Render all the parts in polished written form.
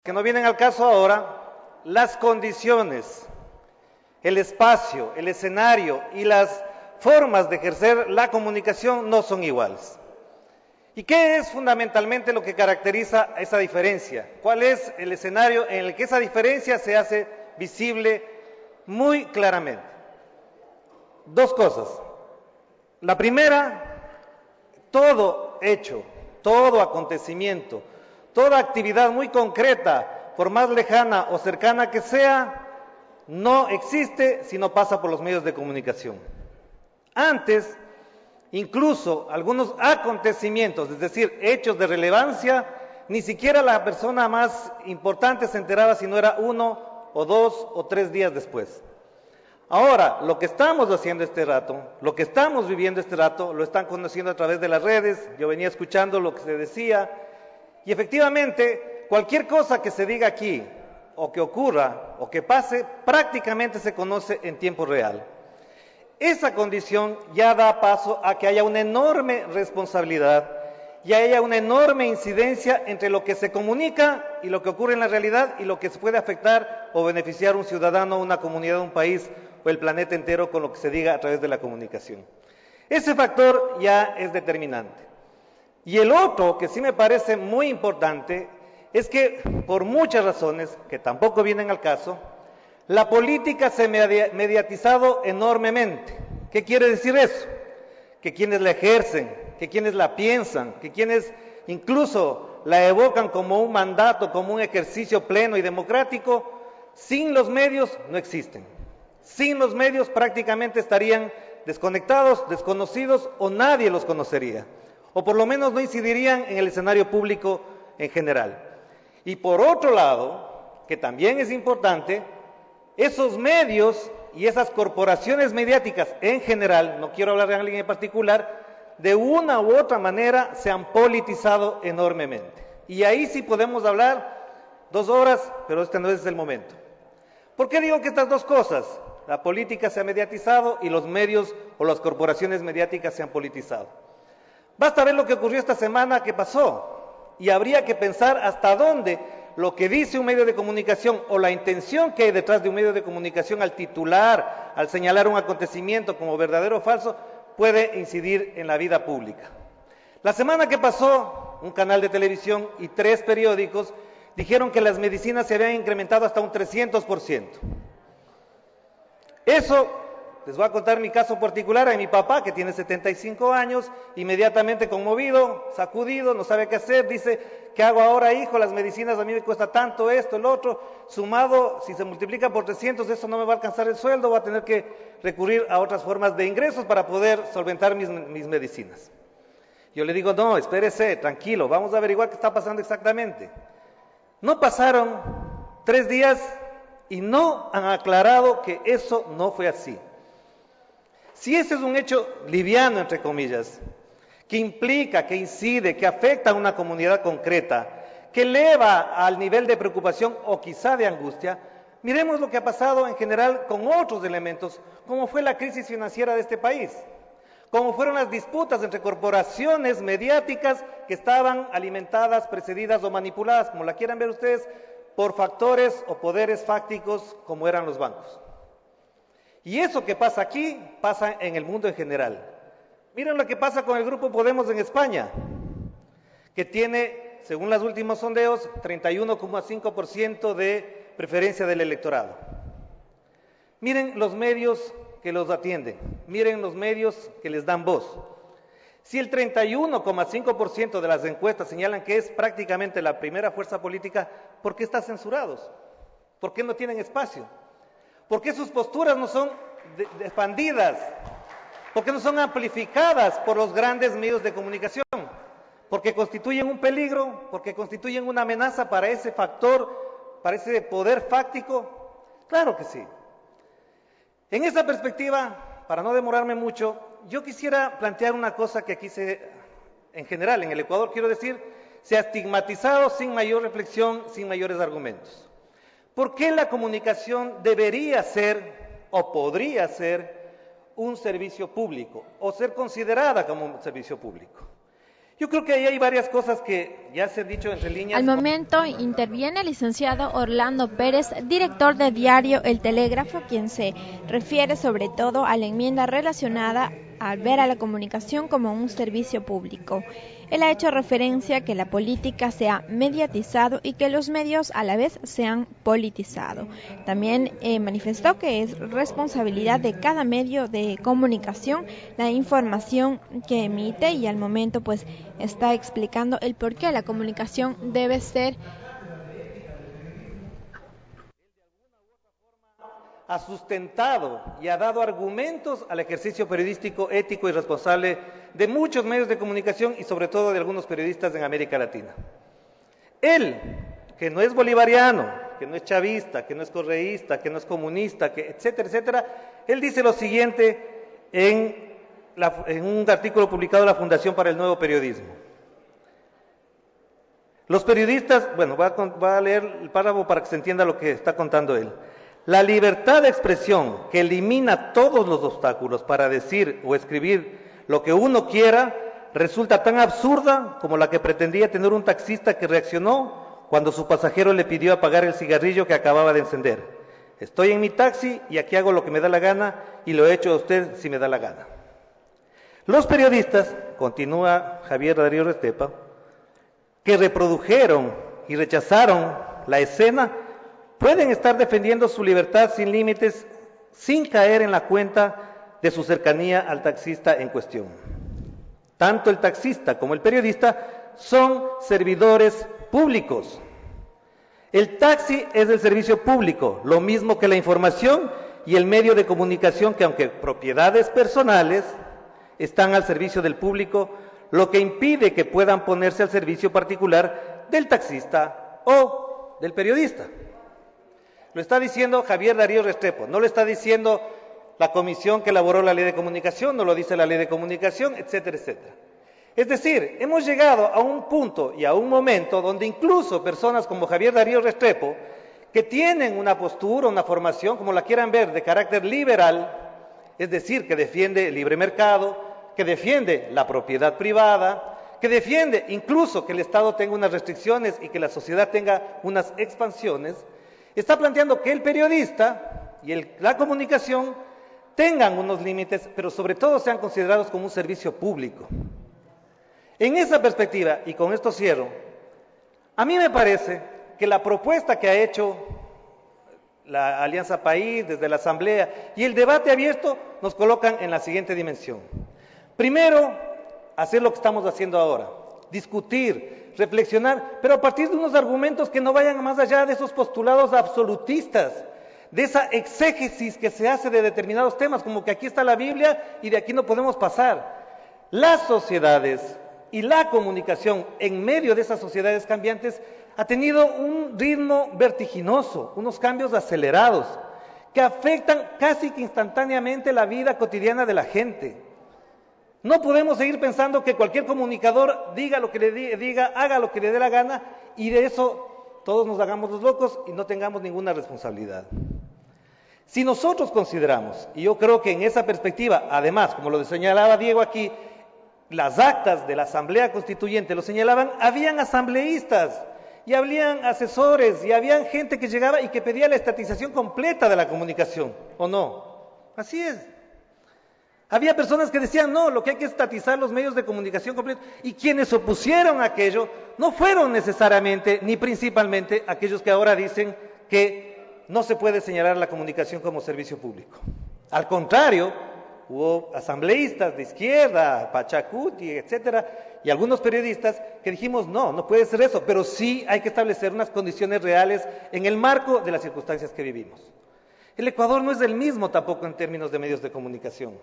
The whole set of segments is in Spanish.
que no vienen al caso ahora, las condiciones, el espacio, el escenario y las formas de ejercer la comunicación no son iguales. ¿Y qué es fundamentalmente lo que caracteriza esa diferencia? ¿Cuál es el escenario en el que esa diferencia se hace visible muy claramente? Dos cosas. La primera, todo hecho, todo acontecimiento, toda actividad muy concreta, por más lejana o cercana que sea, no existe si no pasa por los medios de comunicación. Antes, incluso algunos acontecimientos, es decir, hechos de relevancia, ni siquiera la persona más importante se enteraba si no era 1 o 2 o 3 días después. Ahora, lo que estamos haciendo este rato, lo que estamos viviendo este rato, lo están conociendo a través de las redes. Yo venía escuchando lo que se decía, y efectivamente, cualquier cosa que se diga aquí, o que ocurra, o que pase, prácticamente se conoce en tiempo real. Esa condición ya da paso a que haya una enorme responsabilidad y haya una enorme incidencia entre lo que se comunica y lo que ocurre en la realidad y lo que se puede afectar o beneficiar a un ciudadano, una comunidad, un país o el planeta entero con lo que se diga a través de la comunicación. Ese factor ya es determinante. Y el otro, que sí me parece muy importante, es que por muchas razones, que tampoco vienen al caso, la política se ha mediatizado enormemente. ¿Qué quiere decir eso? Que quienes la ejercen, que quienes la piensan, que quienes incluso la evocan como un mandato, como un ejercicio pleno y democrático, sin los medios no existen. Sin los medios prácticamente estarían desconectados, desconocidos o nadie los conocería. O por lo menos no incidirían en el escenario público en general. Y por otro lado, que también es importante, esos medios y esas corporaciones mediáticas en general, no quiero hablar de alguien en particular, de una u otra manera se han politizado enormemente. Y ahí sí podemos hablar 2 horas, pero este no es el momento. ¿Por qué digo que estas dos cosas? La política se ha mediatizado y los medios o las corporaciones mediáticas se han politizado. Basta ver lo que ocurrió esta semana que pasó y habría que pensar hasta dónde lo que dice un medio de comunicación o la intención que hay detrás de un medio de comunicación al titular, al señalar un acontecimiento como verdadero o falso, puede incidir en la vida pública. La semana que pasó, un canal de televisión y 3 periódicos dijeron que las medicinas se habían incrementado hasta un 300%. Eso, les voy a contar mi caso particular, a mi papá, que tiene 75 años, inmediatamente conmovido, sacudido, no sabe qué hacer, dice, ¿qué hago ahora, hijo? Las medicinas a mí me cuesta tanto esto, el otro, sumado, si se multiplica por 300, eso no me va a alcanzar el sueldo, voy a tener que recurrir a otras formas de ingresos para poder solventar mis medicinas. Yo le digo, no, espérese, tranquilo, vamos a averiguar qué está pasando exactamente. No pasaron 3 días y no han aclarado que eso no fue así. Si ese es un hecho liviano, entre comillas, que implica, que incide, que afecta a una comunidad concreta, que eleva al nivel de preocupación o quizá de angustia, miremos lo que ha pasado en general con otros elementos, como fue la crisis financiera de este país, como fueron las disputas entre corporaciones mediáticas que estaban alimentadas, precedidas o manipuladas, como la quieran ver ustedes, por factores o poderes fácticos como eran los bancos. Y eso que pasa aquí, pasa en el mundo en general. Miren lo que pasa con el Grupo Podemos en España, que tiene, según los últimos sondeos, 31,5% de preferencia del electorado. Miren los medios que los atienden, miren los medios que les dan voz. Si el 31,5% de las encuestas señalan que es prácticamente la primera fuerza política, ¿por qué están censurados? ¿Por qué no tienen espacio? ¿Por qué sus posturas no son expandidas? ¿Por qué no son amplificadas por los grandes medios de comunicación? ¿Porque constituyen un peligro? ¿Porque constituyen una amenaza para ese factor, para ese poder fáctico? Claro que sí. En esa perspectiva, para no demorarme mucho, yo quisiera plantear una cosa que aquí en general, en el Ecuador, quiero decir, se ha estigmatizado sin mayor reflexión, sin mayores argumentos. ¿Por qué la comunicación debería ser o podría ser un servicio público o ser considerada como un servicio público? Yo creo que ahí hay varias cosas que ya se han dicho entre líneas. Al momento interviene el licenciado Orlando Pérez, director de diario El Telégrafo, quien se refiere sobre todo a la enmienda relacionada a ver a la comunicación como un servicio público. Él ha hecho referencia a que la política se ha mediatizado y que los medios a la vez se han politizado. También manifestó que es responsabilidad de cada medio de comunicación la información que emite y al momento pues está explicando el por qué la comunicación debe ser ha sustentado y ha dado argumentos al ejercicio periodístico ético y responsable de muchos medios de comunicación y sobre todo de algunos periodistas en América Latina. Él, que no es bolivariano, que no es chavista, que no es correísta, que no es comunista, que etcétera, etcétera, él dice lo siguiente en un artículo publicado en la Fundación para el Nuevo Periodismo. Los periodistas, bueno, va a leer el párrafo para que se entienda lo que está contando él. La libertad de expresión que elimina todos los obstáculos para decir o escribir lo que uno quiera resulta tan absurda como la que pretendía tener un taxista que reaccionó cuando su pasajero le pidió apagar el cigarrillo que acababa de encender. Estoy en mi taxi y aquí hago lo que me da la gana y lo he hecho a usted si me da la gana. Los periodistas, continúa Javier Darío Restrepo, que reprodujeron y rechazaron la escena, pueden estar defendiendo su libertad sin límites, sin caer en la cuenta de su cercanía al taxista en cuestión. Tanto el taxista como el periodista son servidores públicos. El taxi es el servicio público, lo mismo que la información y el medio de comunicación que, aunque propiedades personales, están al servicio del público, lo que impide que puedan ponerse al servicio particular del taxista o del periodista. Lo está diciendo Javier Darío Restrepo, no lo está diciendo la comisión que elaboró la ley de comunicación, no lo dice la ley de comunicación, etcétera, etcétera. Es decir, hemos llegado a un punto y a un momento donde incluso personas como Javier Darío Restrepo, que tienen una postura, una formación, como la quieran ver, de carácter liberal, es decir, que defiende el libre mercado, que defiende la propiedad privada, que defiende incluso que el Estado tenga unas restricciones y que la sociedad tenga unas expansiones, está planteando que el periodista y la comunicación tengan unos límites, pero sobre todo sean considerados como un servicio público. En esa perspectiva, y con esto cierro, a mí me parece que la propuesta que ha hecho la Alianza País desde la Asamblea y el debate abierto nos colocan en la siguiente dimensión. Primero, hacer lo que estamos haciendo ahora, discutir, reflexionar, pero a partir de unos argumentos que no vayan más allá de esos postulados absolutistas, de esa exégesis que se hace de determinados temas, como que aquí está la Biblia y de aquí no podemos pasar. Las sociedades y la comunicación en medio de esas sociedades cambiantes ha tenido un ritmo vertiginoso, unos cambios acelerados, que afectan casi que instantáneamente la vida cotidiana de la gente. No podemos seguir pensando que cualquier comunicador diga lo que le diga, haga lo que le dé la gana y de eso todos nos hagamos los locos y no tengamos ninguna responsabilidad. Si nosotros consideramos, y yo creo que en esa perspectiva, además, como lo señalaba Diego aquí, las actas de la Asamblea Constituyente lo señalaban, habían asambleístas y habían asesores y habían gente que llegaba y que pedía la estatización completa de la comunicación, ¿o no? Así es. Había personas que decían, no, lo que hay que estatizar los medios de comunicación completos. Y quienes opusieron a aquello no fueron necesariamente, ni principalmente, aquellos que ahora dicen que no se puede señalar la comunicación como servicio público. Al contrario, hubo asambleístas de izquierda, Pachacuti, etcétera, y algunos periodistas que dijimos, no, no puede ser eso, pero sí hay que establecer unas condiciones reales en el marco de las circunstancias que vivimos. El Ecuador no es el mismo tampoco en términos de medios de comunicación.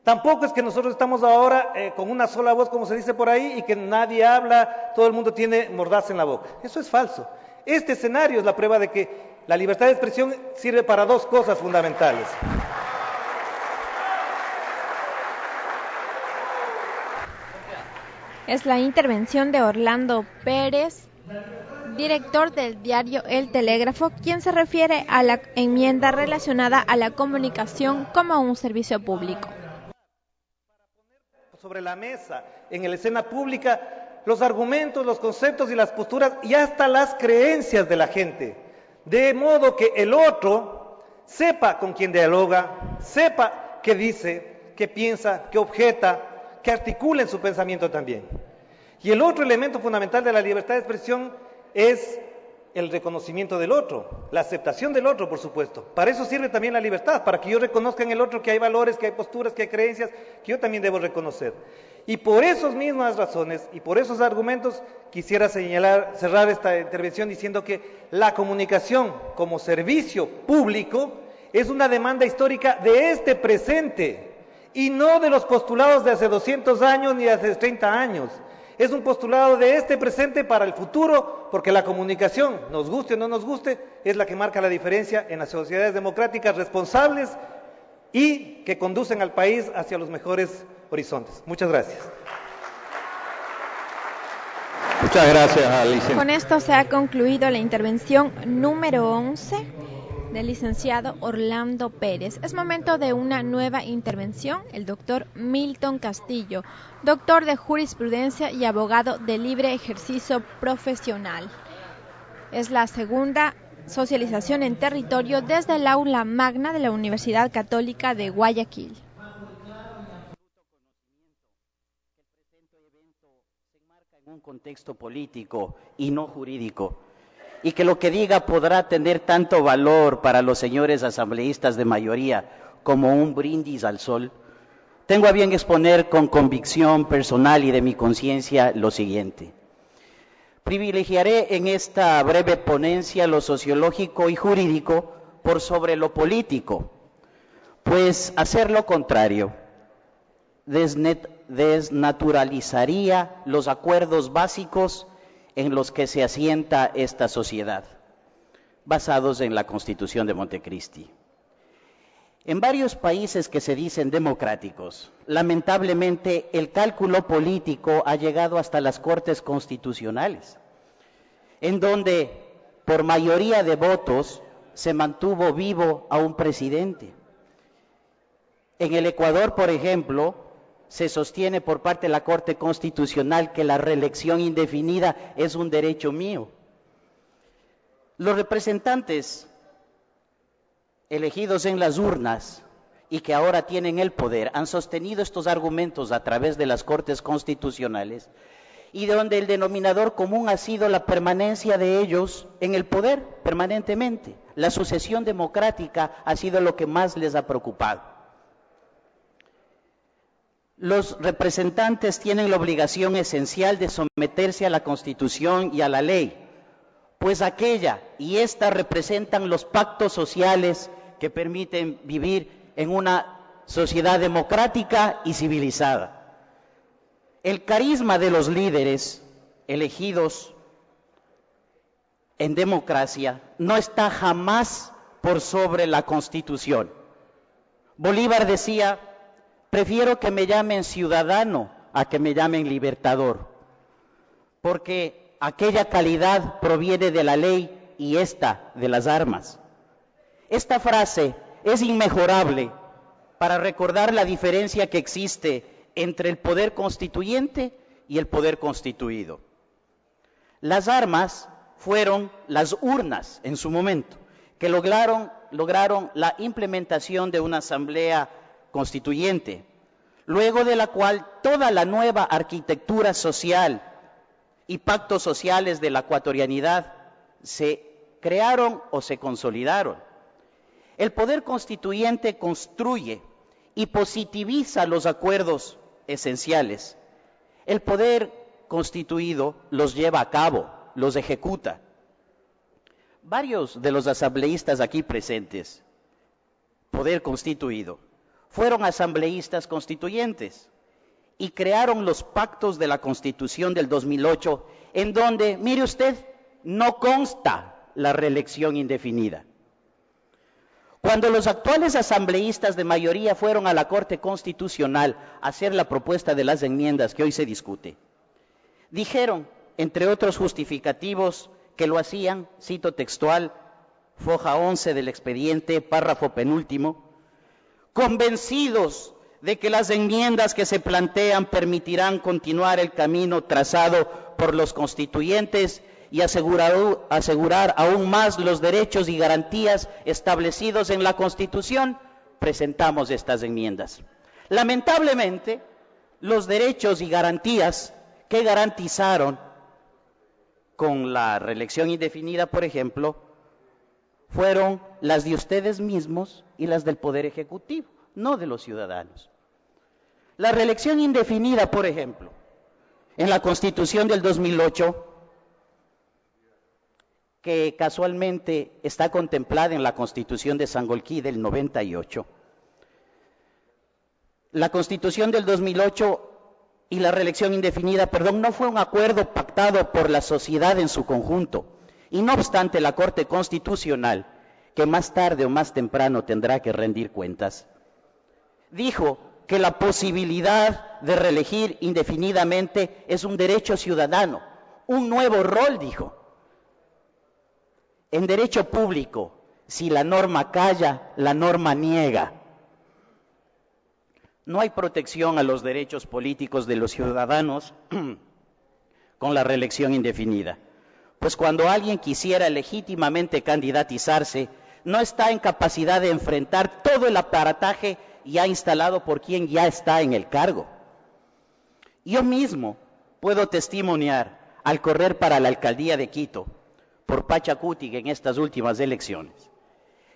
Tampoco es que nosotros estamos ahora con una sola voz, como se dice por ahí, y que nadie habla, todo el mundo tiene mordaza en la boca. Eso es falso. Este escenario es la prueba de que la libertad de expresión sirve para dos cosas fundamentales. Es la intervención de Orlando Pérez, director del diario El Telégrafo, quien se refiere a la enmienda relacionada a la comunicación como un servicio público. sobre la mesa, en la escena pública, los argumentos, los conceptos y las posturas y hasta las creencias de la gente. De modo que el otro sepa con quién dialoga, sepa qué dice, qué piensa, qué objeta, que articula en su pensamiento también. Y el otro elemento fundamental de la libertad de expresión es el reconocimiento del otro, la aceptación del otro, por supuesto. Para eso sirve también la libertad, para que yo reconozca en el otro que hay valores, que hay posturas, que hay creencias, que yo también debo reconocer. Y por esas mismas razones y por esos argumentos quisiera cerrar esta intervención diciendo que la comunicación como servicio público es una demanda histórica de este presente y no de los postulados de hace 200 años ni de hace 30 años. Es un postulado de este presente para el futuro, porque la comunicación, nos guste o no nos guste, es la que marca la diferencia en las sociedades democráticas responsables y que conducen al país hacia los mejores horizontes. Muchas gracias. Muchas gracias, licenciado. Con esto se ha concluido la intervención número 11 del licenciado Orlando Pérez. Es momento de una nueva intervención. El doctor Milton Castillo, doctor de jurisprudencia y abogado de libre ejercicio profesional. Es la segunda socialización en territorio desde el aula magna de la Universidad Católica de Guayaquil. En un contexto político y no jurídico, y que lo que diga podrá tener tanto valor para los señores asambleístas de mayoría como un brindis al sol, tengo a bien exponer con convicción personal y de mi conciencia lo siguiente. Privilegiaré en esta breve ponencia lo sociológico y jurídico por sobre lo político, pues hacer lo contrario desnaturalizaría los acuerdos básicos en los que se asienta esta sociedad, basados en la Constitución de Montecristi. En varios países que se dicen democráticos, lamentablemente el cálculo político ha llegado hasta las Cortes Constitucionales, en donde por mayoría de votos se mantuvo vivo a un presidente. En el Ecuador, por ejemplo, se sostiene por parte de la Corte Constitucional que la reelección indefinida es un derecho mío. Los representantes elegidos en las urnas y que ahora tienen el poder han sostenido estos argumentos a través de las Cortes Constitucionales y donde el denominador común ha sido la permanencia de ellos en el poder permanentemente. La sucesión democrática ha sido lo que más les ha preocupado. Los representantes tienen la obligación esencial de someterse a la Constitución y a la ley, pues aquella y esta representan los pactos sociales que permiten vivir en una sociedad democrática y civilizada. El carisma de los líderes elegidos en democracia no está jamás por sobre la Constitución. Bolívar decía: prefiero que me llamen ciudadano a que me llamen libertador, porque aquella calidad proviene de la ley y esta de las armas. Esta frase es inmejorable para recordar la diferencia que existe entre el poder constituyente y el poder constituido. Las armas fueron las urnas en su momento, que lograron la implementación de una asamblea constituyente, luego de la cual toda la nueva arquitectura social y pactos sociales de la ecuatorianidad se crearon o se consolidaron. El poder constituyente construye y positiviza los acuerdos esenciales. El poder constituido los lleva a cabo, los ejecuta. Varios de los asambleístas aquí presentes, poder constituido, fueron asambleístas constituyentes y crearon los pactos de la Constitución del 2008, en donde, mire usted, no consta la reelección indefinida. Cuando los actuales asambleístas de mayoría fueron a la Corte Constitucional a hacer la propuesta de las enmiendas que hoy se discute, dijeron, entre otros justificativos, que lo hacían, cito textual, foja 11 del expediente, párrafo penúltimo, convencidos de que las enmiendas que se plantean permitirán continuar el camino trazado por los constituyentes y asegurar aún más los derechos y garantías establecidos en la Constitución, presentamos estas enmiendas. Lamentablemente, los derechos y garantías que garantizaron con la reelección indefinida, por ejemplo, fueron las de ustedes mismos y las del Poder Ejecutivo, no de los ciudadanos. La reelección indefinida, por ejemplo, en la Constitución del 2008, que casualmente está contemplada en la Constitución de Sangolquí del 98. La Constitución del 2008 y la reelección indefinida, no fue un acuerdo pactado por la sociedad en su conjunto, y no obstante la Corte Constitucional, que más tarde o más temprano tendrá que rendir cuentas, dijo que la posibilidad de reelegir indefinidamente es un derecho ciudadano, un nuevo rol, dijo. En derecho público, si la norma calla, la norma niega. No hay protección a los derechos políticos de los ciudadanos con la reelección indefinida. Pues cuando alguien quisiera legítimamente candidatizarse, no está en capacidad de enfrentar todo el aparataje ya instalado por quien ya está en el cargo. Yo mismo puedo testimoniar al correr para la alcaldía de Quito por Pachacuti en estas últimas elecciones,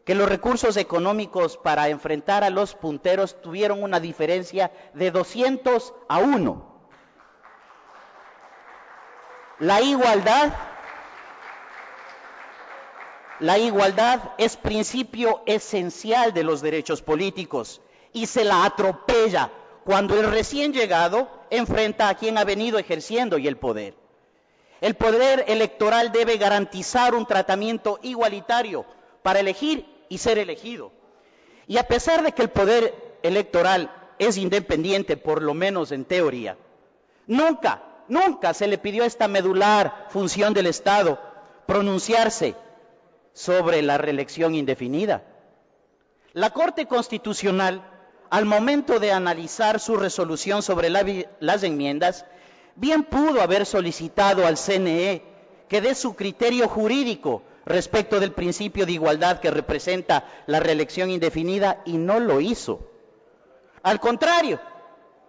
que los recursos económicos para enfrentar a los punteros tuvieron una diferencia de 200-1. La igualdad es principio esencial de los derechos políticos y se la atropella cuando el recién llegado enfrenta a quien ha venido ejerciendo y el poder. El poder electoral debe garantizar un tratamiento igualitario para elegir y ser elegido. Y a pesar de que el poder electoral es independiente, por lo menos en teoría, nunca se le pidió a esta medular función del Estado pronunciarse sobre la reelección indefinida. La Corte Constitucional, al momento de analizar su resolución sobre las enmiendas, bien pudo haber solicitado al CNE que dé su criterio jurídico respecto del principio de igualdad que representa la reelección indefinida, y no lo hizo. Al contrario,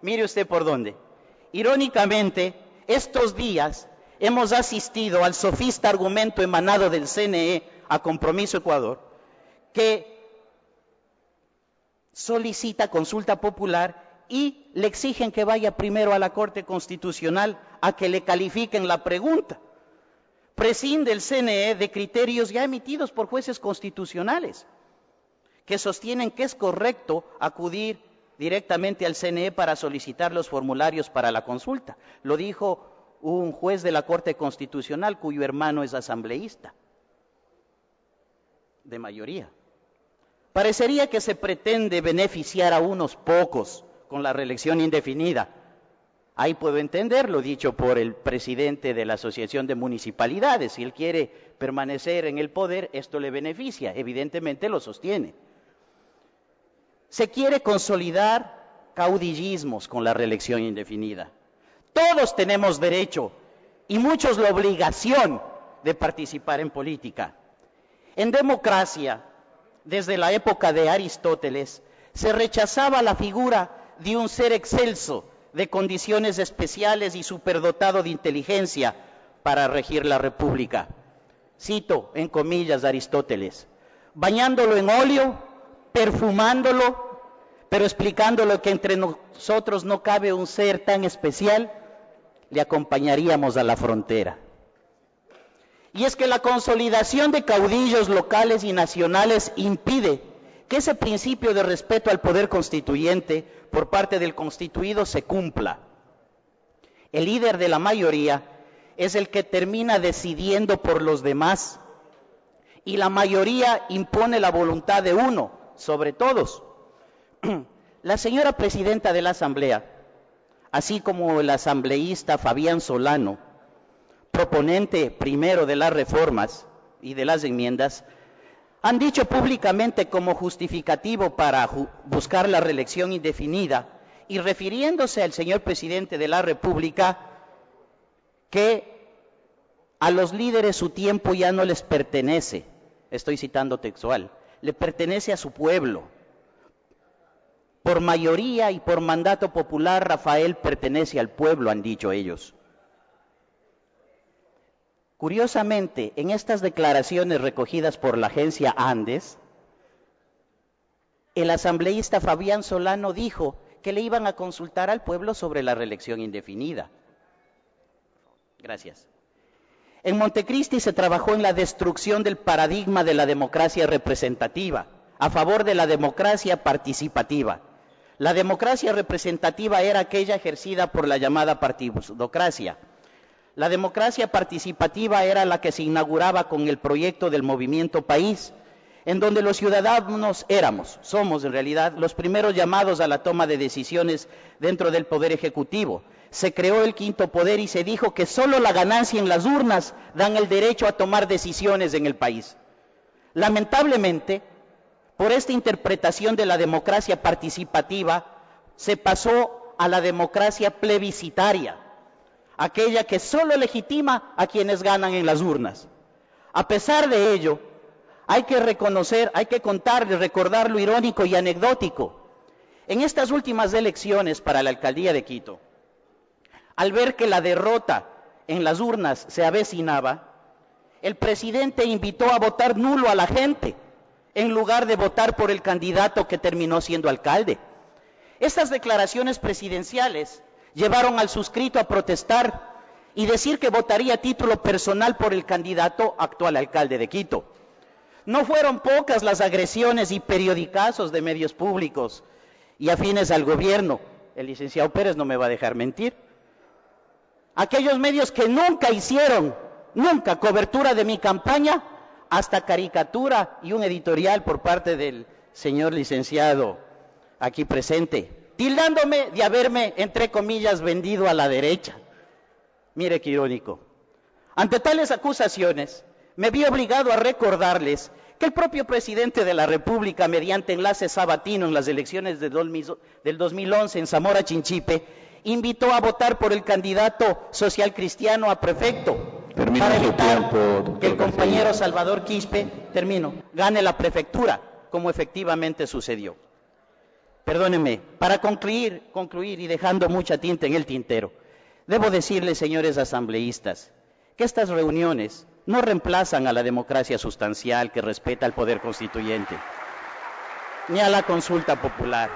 mire usted por dónde. Irónicamente, estos días hemos asistido al sofista argumento emanado del CNE a Compromiso Ecuador, que solicita consulta popular y le exigen que vaya primero a la Corte Constitucional a que le califiquen la pregunta. Prescinde el CNE de criterios ya emitidos por jueces constitucionales, que sostienen que es correcto acudir directamente al CNE para solicitar los formularios para la consulta. Lo dijo un juez de la Corte Constitucional cuyo hermano es asambleísta, de mayoría. Parecería que se pretende beneficiar a unos pocos con la reelección indefinida. Ahí puedo entender lo dicho por el presidente de la Asociación de Municipalidades. Si él quiere permanecer en el poder, esto le beneficia, evidentemente lo sostiene. Se quiere consolidar caudillismos con la reelección indefinida. Todos tenemos derecho, y muchos la obligación, de participar en política. En democracia, desde la época de Aristóteles, se rechazaba la figura de un ser excelso, de condiciones especiales y superdotado de inteligencia para regir la república. Cito en comillas a Aristóteles: bañándolo en óleo, perfumándolo, pero explicándolo que entre nosotros no cabe un ser tan especial, le acompañaríamos a la frontera. Y es que la consolidación de caudillos locales y nacionales impide que ese principio de respeto al poder constituyente por parte del constituido se cumpla. El líder de la mayoría es el que termina decidiendo por los demás, y la mayoría impone la voluntad de uno sobre todos. La señora presidenta de la Asamblea, así como el asambleísta Fabián Solano, proponente primero de las reformas y de las enmiendas, han dicho públicamente como justificativo para buscar la reelección indefinida y refiriéndose al señor presidente de la República, que a los líderes su tiempo ya no les pertenece, estoy citando textual, le pertenece a su pueblo. Por mayoría y por mandato popular, Rafael pertenece al pueblo, han dicho ellos. Curiosamente, en estas declaraciones recogidas por la agencia Andes, el asambleísta Fabián Solano dijo que le iban a consultar al pueblo sobre la reelección indefinida. Gracias. En Montecristi se trabajó en la destrucción del paradigma de la democracia representativa, a favor de la democracia participativa. La democracia representativa era aquella ejercida por la llamada partidocracia. La democracia participativa era la que se inauguraba con el proyecto del Movimiento País, en donde los ciudadanos somos en realidad los primeros llamados a la toma de decisiones dentro del Poder Ejecutivo. Se creó el quinto poder y se dijo que solo la ganancia en las urnas dan el derecho a tomar decisiones en el país. Lamentablemente, por esta interpretación de la democracia participativa, se pasó a la democracia plebiscitaria, aquella que solo legitima a quienes ganan en las urnas. A pesar de ello, hay que reconocer, hay que contar y recordar lo irónico y anecdótico. En estas últimas elecciones para la alcaldía de Quito, al ver que la derrota en las urnas se avecinaba, el presidente invitó a votar nulo a la gente, en lugar de votar por el candidato que terminó siendo alcalde. Estas declaraciones presidenciales llevaron al suscrito a protestar y decir que votaría a título personal por el candidato actual alcalde de Quito. No fueron pocas las agresiones y periodicazos de medios públicos y afines al gobierno. El licenciado Pérez no me va a dejar mentir. Aquellos medios que nunca hicieron, cobertura de mi campaña, hasta caricatura y un editorial por parte del señor licenciado aquí presente, tildándome de haberme, entre comillas, vendido a la derecha. Mire qué irónico. Ante tales acusaciones, me vi obligado a recordarles que el propio presidente de la República, mediante enlace sabatino en las elecciones del 2011 en Zamora Chinchipe, invitó a votar por el candidato social cristiano a prefecto, para evitar que el compañero Salvador Quispe, gane la prefectura, como efectivamente sucedió. Perdónenme, para concluir y dejando mucha tinta en el tintero, debo decirles, señores asambleístas, que estas reuniones no reemplazan a la democracia sustancial que respeta al poder constituyente, ni a la consulta popular.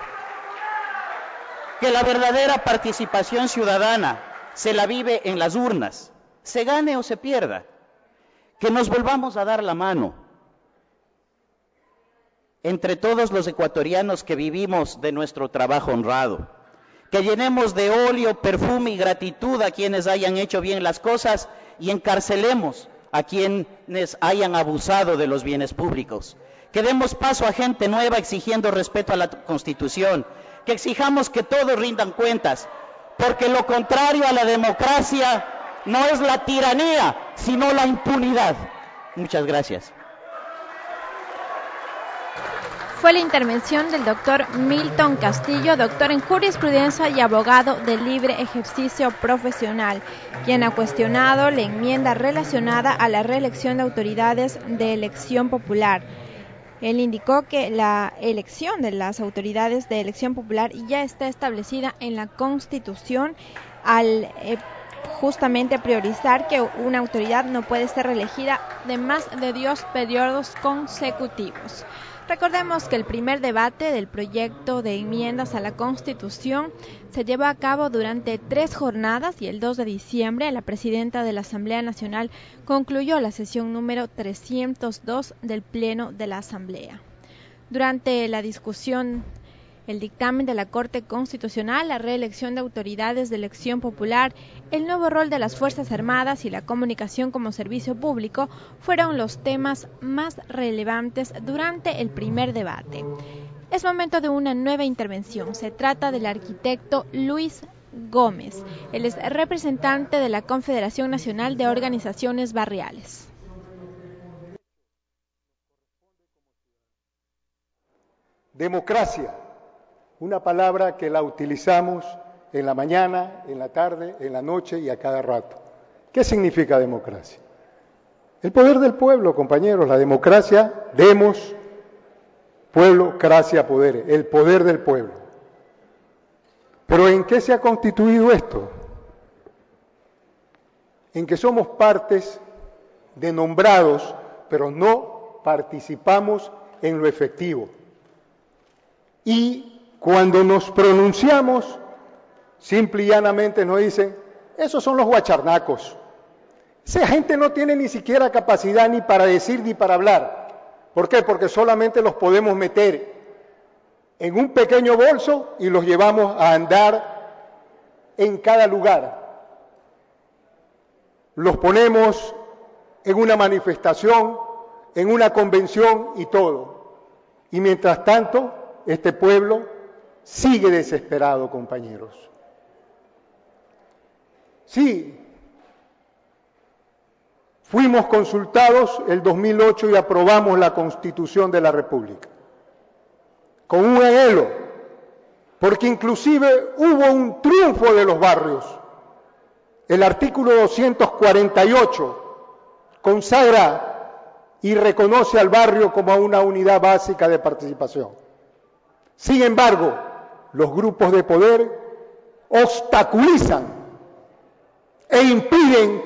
Que la verdadera participación ciudadana se la vive en las urnas, se gane o se pierda. Que nos volvamos a dar la mano entre todos los ecuatorianos que vivimos de nuestro trabajo honrado. Que llenemos de óleo, perfume y gratitud a quienes hayan hecho bien las cosas y encarcelemos a quienes hayan abusado de los bienes públicos. Que demos paso a gente nueva exigiendo respeto a la Constitución. Que exijamos que todos rindan cuentas, porque lo contrario a la democracia no es la tiranía, sino la impunidad. Muchas gracias. Fue la intervención del doctor Milton Castillo, doctor en jurisprudencia y abogado de libre ejercicio profesional, quien ha cuestionado la enmienda relacionada a la reelección de autoridades de elección popular. Él indicó que la elección de las autoridades de elección popular ya está establecida en la Constitución al justamente priorizar que una autoridad no puede ser reelegida de más de 2 periodos consecutivos. Recordemos que el primer debate del proyecto de enmiendas a la Constitución se llevó a cabo durante 3 jornadas y el 2 de diciembre la presidenta de la Asamblea Nacional concluyó la sesión número 302 del Pleno de la Asamblea. Durante la discusión, el dictamen de la Corte Constitucional, la reelección de autoridades de elección popular, el nuevo rol de las Fuerzas Armadas y la comunicación como servicio público fueron los temas más relevantes durante el primer debate. Es momento de una nueva intervención. Se trata del arquitecto Luis Gómez. Él es representante de la Confederación Nacional de Organizaciones Barriales. Democracia una palabra que la utilizamos en la mañana, en la tarde, en la noche y a cada rato. ¿Qué significa democracia? El poder del pueblo, compañeros, la democracia, demos, pueblo, gracia, poder, el poder del pueblo. ¿Pero en qué se ha constituido esto? En que somos partes de nombrados, pero no participamos en lo efectivo. Y cuando nos pronunciamos, simple y llanamente nos dicen, esos son los guacharnacos. Esa gente no tiene ni siquiera capacidad ni para decir ni para hablar. ¿Por qué? Porque solamente los podemos meter en un pequeño bolso y los llevamos a andar en cada lugar. Los ponemos en una manifestación, en una convención y todo. Y mientras tanto, este pueblo sigue desesperado, compañeros. Sí, fuimos consultados el 2008 y aprobamos la Constitución de la República, con un anhelo, porque inclusive hubo un triunfo de los barrios. El artículo 248 consagra y reconoce al barrio como una unidad básica de participación. Sin embargo, los grupos de poder obstaculizan e impiden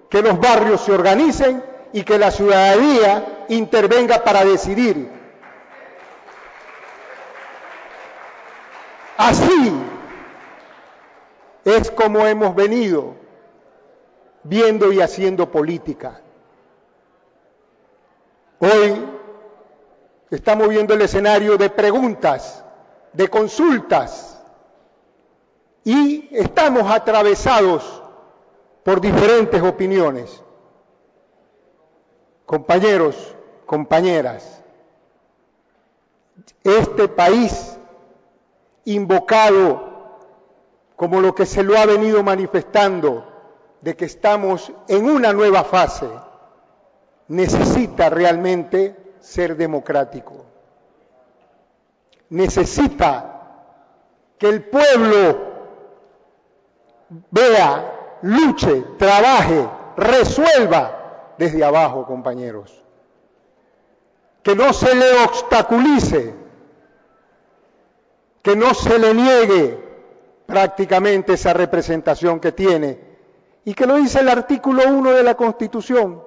que los barrios se organicen y que la ciudadanía intervenga para decidir. Así es como hemos venido viendo y haciendo política. Hoy estamos viendo el escenario de preguntas, de consultas, y estamos atravesados por diferentes opiniones. Compañeros, compañeras, este país invocado como lo que se lo ha venido manifestando, de que estamos en una nueva fase, necesita realmente ser democrático. Necesita que el pueblo vea, luche, trabaje, resuelva desde abajo, compañeros. Que no se le obstaculice, que no se le niegue prácticamente esa representación que tiene, y que lo dice el artículo 1 de la Constitución,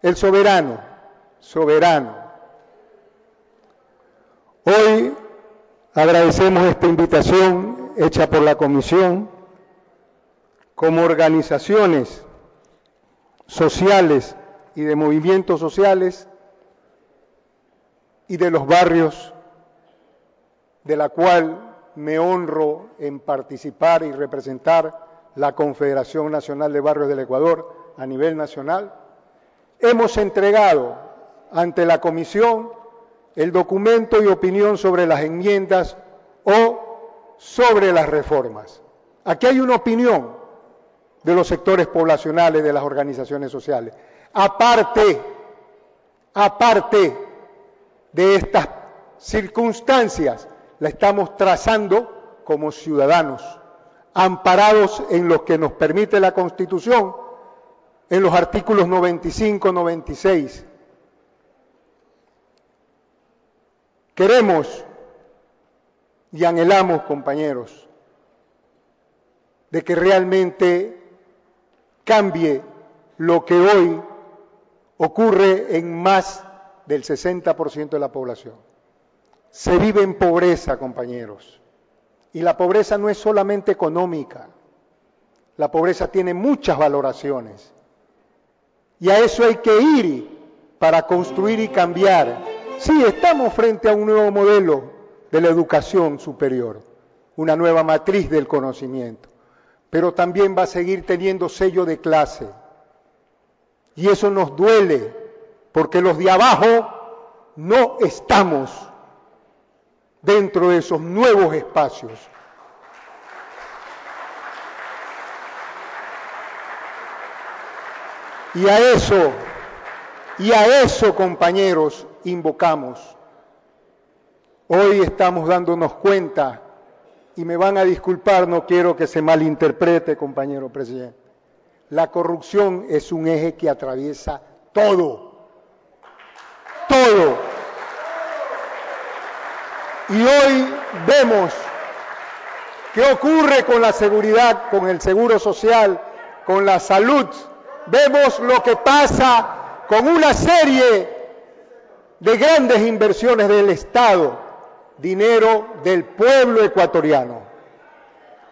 el soberano, soberano. Hoy agradecemos esta invitación hecha por la Comisión, como organizaciones sociales y de movimientos sociales y de los barrios, de la cual me honro en participar y representar la Confederación Nacional de Barrios del Ecuador a nivel nacional. Hemos entregado ante la Comisión el documento y opinión sobre las enmiendas o sobre las reformas. Aquí hay una opinión de los sectores poblacionales, de las organizaciones sociales. Aparte de estas circunstancias, la estamos trazando como ciudadanos, amparados en lo que nos permite la Constitución, en los artículos 95, 96. Queremos y anhelamos, compañeros, de que realmente cambie lo que hoy ocurre en más del 60% de la población. Se vive en pobreza, compañeros, y la pobreza no es solamente económica, la pobreza tiene muchas valoraciones, y a eso hay que ir para construir y cambiar. Sí, estamos frente a un nuevo modelo de la educación superior, una nueva matriz del conocimiento, pero también va a seguir teniendo sello de clase, y eso nos duele, porque los de abajo no estamos dentro de esos nuevos espacios. Y a eso, compañeros, invocamos. hoy estamos dándonos cuenta, y me van a disculpar, no quiero que se malinterprete, compañero presidente, la corrupción es un eje que atraviesa todo, todo. Y hoy vemos qué ocurre con la seguridad, con el seguro social, con la salud. Vemos lo que pasa con una serie de grandes inversiones del Estado, dinero del pueblo ecuatoriano,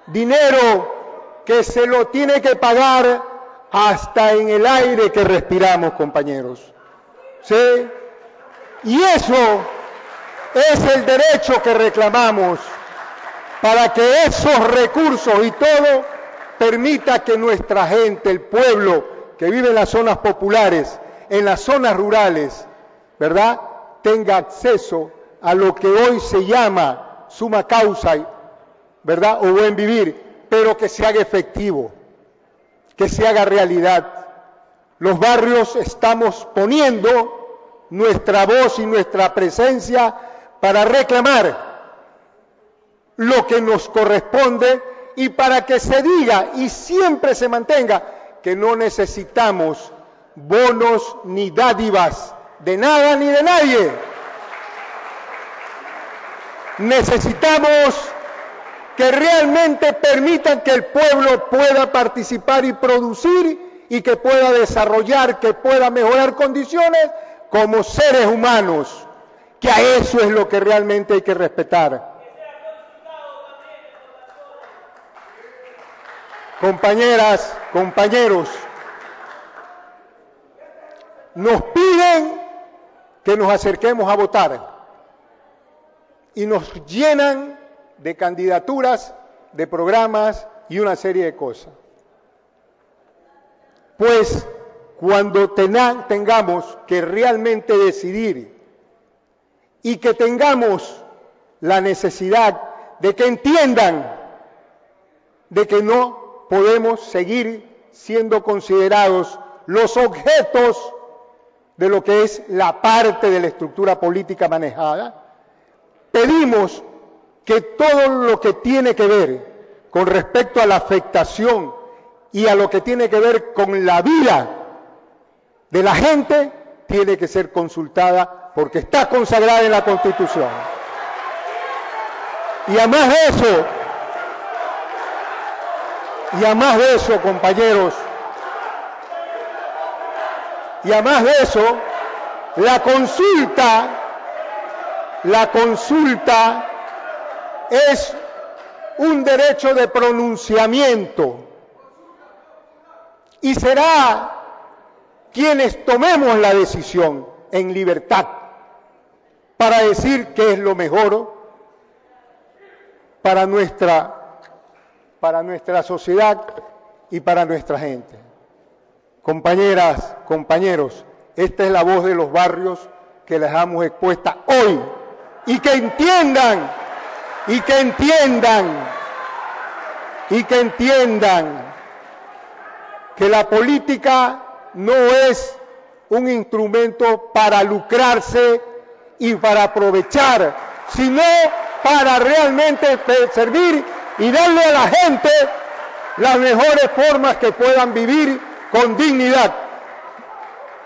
dinero que se lo tiene que pagar hasta en el aire que respiramos, compañeros. ¿Sí? Y eso es el derecho que reclamamos, para que esos recursos y todo permita que nuestra gente, el pueblo que vive en las zonas populares, en las zonas rurales, ¿verdad?, tenga acceso a lo que hoy se llama summa causa, ¿verdad?, o buen vivir, pero que se haga efectivo, que se haga realidad. Los barrios estamos poniendo nuestra voz y nuestra presencia para reclamar lo que nos corresponde y para que se diga y siempre se mantenga que no necesitamos bonos ni dádivas de nada ni de nadie. Necesitamos que realmente permitan que el pueblo pueda participar y producir y que pueda desarrollar, que pueda mejorar condiciones como seres humanos, que a eso es lo que realmente hay que respetar. Compañeras, compañeros, nos piden que nos acerquemos a votar y nos llenan de candidaturas, de programas y una serie de cosas. Pues cuando tengamos que realmente decidir y que tengamos la necesidad de que entiendan de que no podemos seguir siendo considerados los objetos de lo que es la parte de la estructura política manejada, pedimos que todo lo que tiene que ver con respecto a la afectación y a lo que tiene que ver con la vida de la gente, tiene que ser consultada porque está consagrada en la Constitución. Y además de eso, compañeros, y además de eso, la consulta es un derecho de pronunciamiento y será quienes tomemos la decisión en libertad para decir qué es lo mejor para nuestra sociedad y para nuestra gente. Compañeras, compañeros, esta es la voz de los barrios que les damos expuesta hoy, y que entiendan que la política no es un instrumento para lucrarse y para aprovechar, sino para realmente servir y darle a la gente las mejores formas que puedan vivir con dignidad.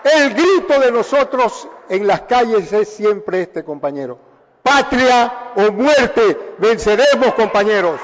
El grito de nosotros en las calles es siempre este, compañero: patria o muerte, venceremos, compañeros.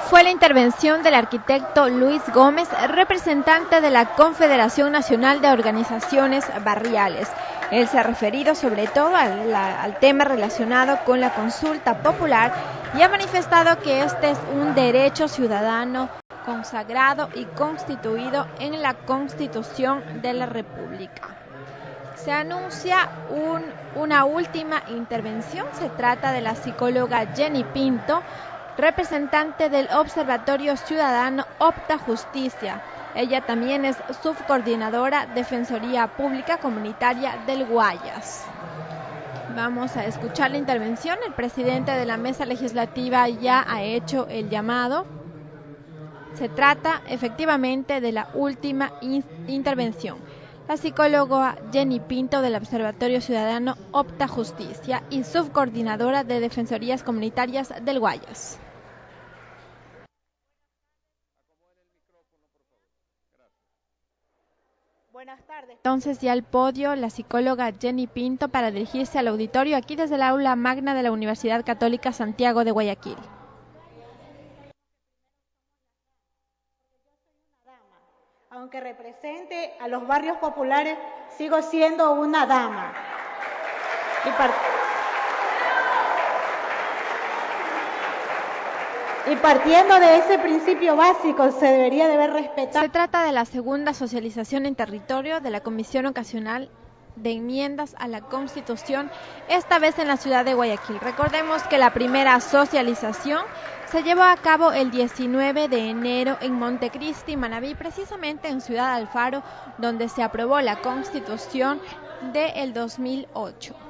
Fue la intervención del arquitecto Luis Gómez, representante de la Confederación Nacional de Organizaciones Barriales. Él se ha referido sobre todo al tema relacionado con la consulta popular y ha manifestado que este es un derecho ciudadano consagrado y constituido en la Constitución de la República. Se anuncia una última intervención. Se trata de la psicóloga Jenny Pinto, representante del Observatorio Ciudadano Opta Justicia. Ella también es subcoordinadora Defensoría Pública Comunitaria del Guayas. Vamos a escuchar la intervención. El presidente de la mesa legislativa ya ha hecho el llamado Se trata efectivamente de la última intervención. La psicóloga Jenny Pinto del Observatorio Ciudadano Opta Justicia y subcoordinadora de Defensorías Comunitarias del Guayas. Buenas tardes. Entonces ya al podio la psicóloga Jenny Pinto para dirigirse al auditorio aquí desde el aula magna de la Universidad Católica Santiago de Guayaquil. Aunque represente a los barrios populares, sigo siendo una dama. Y partiendo de ese principio básico, se debería de ver respetado. Se trata de la segunda socialización en territorio de la Comisión Ocasional de Enmiendas a la Constitución, esta vez en la ciudad de Guayaquil. Recordemos que la primera socialización se llevó a cabo el 19 de enero en Montecristi, Manabí, precisamente en Ciudad Alfaro, donde se aprobó la Constitución del 2008.